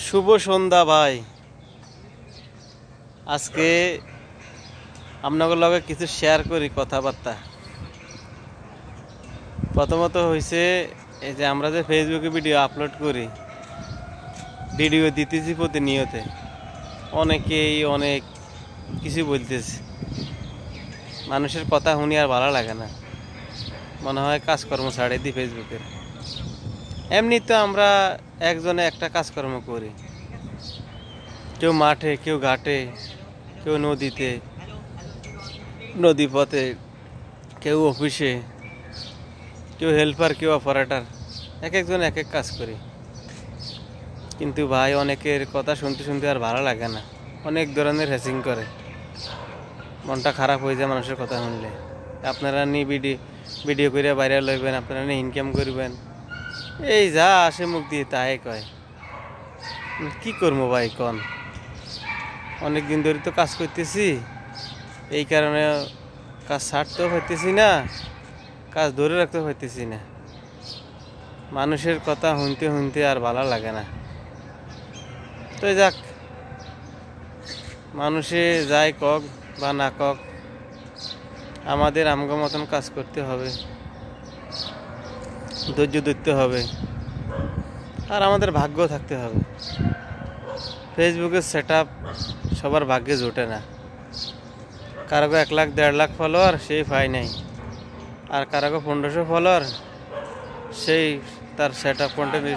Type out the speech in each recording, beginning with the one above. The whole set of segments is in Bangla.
শুভ সন্ধ্যা ভাই। আজকে আপনাদের লগে কিছু শেয়ার করি কথাবার্তা। প্রথমত হয়েছে এই যে আমরা যে ফেসবুকে ভিডিও আপলোড করি, ভিডিও দিতেছি প্রতিনিয়তে, অনেকেই অনেক কিছু বলতেছে। মানুষের কথা শুনি আর ভালো লাগে না, মনে হয় কাজকর্ম ছাড়ে দিই ফেসবুকের। এমনি তো আমরা একজনে একটা কাজকর্ম করি, কেউ মাঠে, কেউ ঘাটে, কেউ নদীতে, নদী পথে, কেউ অফিসে, কেউ হেল্পার, কেউ অপারেটর, এক একজন এক এক কাজ করি। কিন্তু ভাই অনেকের কথা শুনতে শুনতে আর ভালো লাগে না, অনেক ধরনের হ্যাসিং করে, মনটা খারাপ হয়ে যায় মানুষের কথা শুনলে। আপনারা নিয়ে ভিডিও করে বাইরে লইবেন, আপনারা নিয়ে ইনকাম করবেন, এই যা আসে মুখ দিয়ে তাই কয়। কি করবো ভাই কন, অনেক দিন ধরে তো কাজ করতেছি, এই কারণে কাজ ছাড়তেও পারতেছি না, কাজ ধরে রাখতেও পারতেছি না। মানুষের কথা শুনতে শুনতে আর ভালো লাগে না। তো যাক, মানুষে যাই কক বা না কক, আমাদের আমগো মতন কাজ করতে হবে, ধৈর্য ধরতে হবে, আর আমাদের ভাগ্য থাকতে হবে। ফেসবুকের সেট আপ সবার ভাগ্যে জোটে না। কারো 1 লাখ 1.5 লাখ ফলোয়ার, সেই পায় নাই। আর কারো 1500 ফলোয়ার, সেই তার সেট আপ কন্টেন্ট,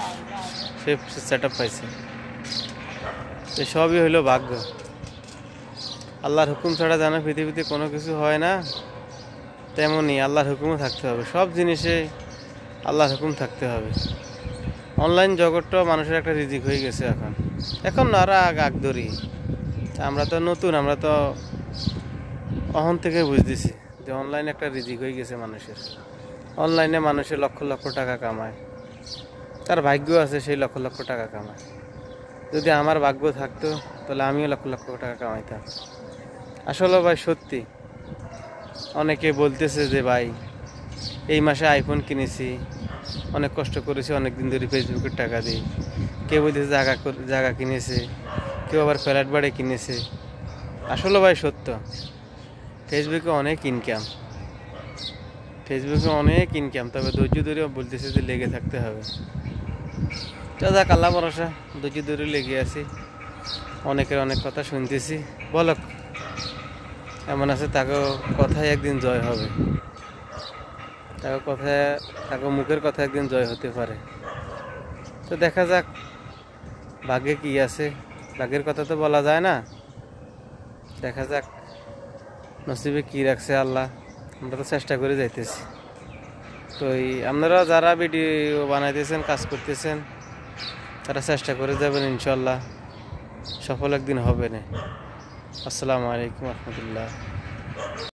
সেই সেট আপ পাইছে। তো সবই হইল ভাগ্য। আল্লাহর হুকুম ছাড়া জানা পৃথিবীতে কোনো কিছু হয় না, তেমনই আল্লাহর হুকুমও থাকতে হবে। সব জিনিসে আল্লাহর হুকুম থাকতে হবে। অনলাইন জগৎটাও মানুষের একটা রিজিক হয়ে গেছে এখন আর আগ ধরি। আমরা তো নতুন, আমরা তো অহন থেকে বুঝতেছি যে অনলাইন একটা রিজিক হয়ে গেছে মানুষের। অনলাইনে মানুষের লক্ষ লক্ষ টাকা কামায়, তার ভাগ্য আছে সেই লক্ষ লক্ষ টাকা কামায়। যদি আমার ভাগ্য থাকতো তাহলে আমিও লক্ষ লক্ষ টাকা কামাইতাম। আসলে ভাই সত্যি, অনেকে বলতেছে যে ভাই এই মাসে আইফোন কিনেছি, অনেক কষ্ট করেছি, অনেক দিন ধরে ফেসবুকের টাকা দিই। কেউ বলতেছে জায়গা কিনেছে, কেউ আবার ফ্ল্যাট বাড়ি কিনেছে। আসলে ভাই সত্য, ফেসবুকে অনেক ইনকাম, তবে ধৈর্য ধরে বলতেছে যে লেগে থাকতে হবে। যাক, আল্লাহ ভরসা, ধৈর্য ধরে লেগে আছি। অনেকের অনেক কথা শুনতেছি, বলক এমন আছে তাকে কথায় একদিন জয় হবে, তাকে মুখের কথা একদিন জয় হতে পারে। তো দেখা যাক ভাগ্যে কি আছে, ভাগ্যের কথা তো বলা যায় না। দেখা যাক নসিবে কি রাখছে আল্লাহ, আমরা তো চেষ্টা করে যাইতেছি। তো আপনারা যারা ভিডিও বানাইতেছেন, কাজ করতেছেন, তারা চেষ্টা করে যাবেন, ইনশাল্লাহ সফল একদিন হবে না। আসসালামু আলাইকুম রহমতুল্লাহ।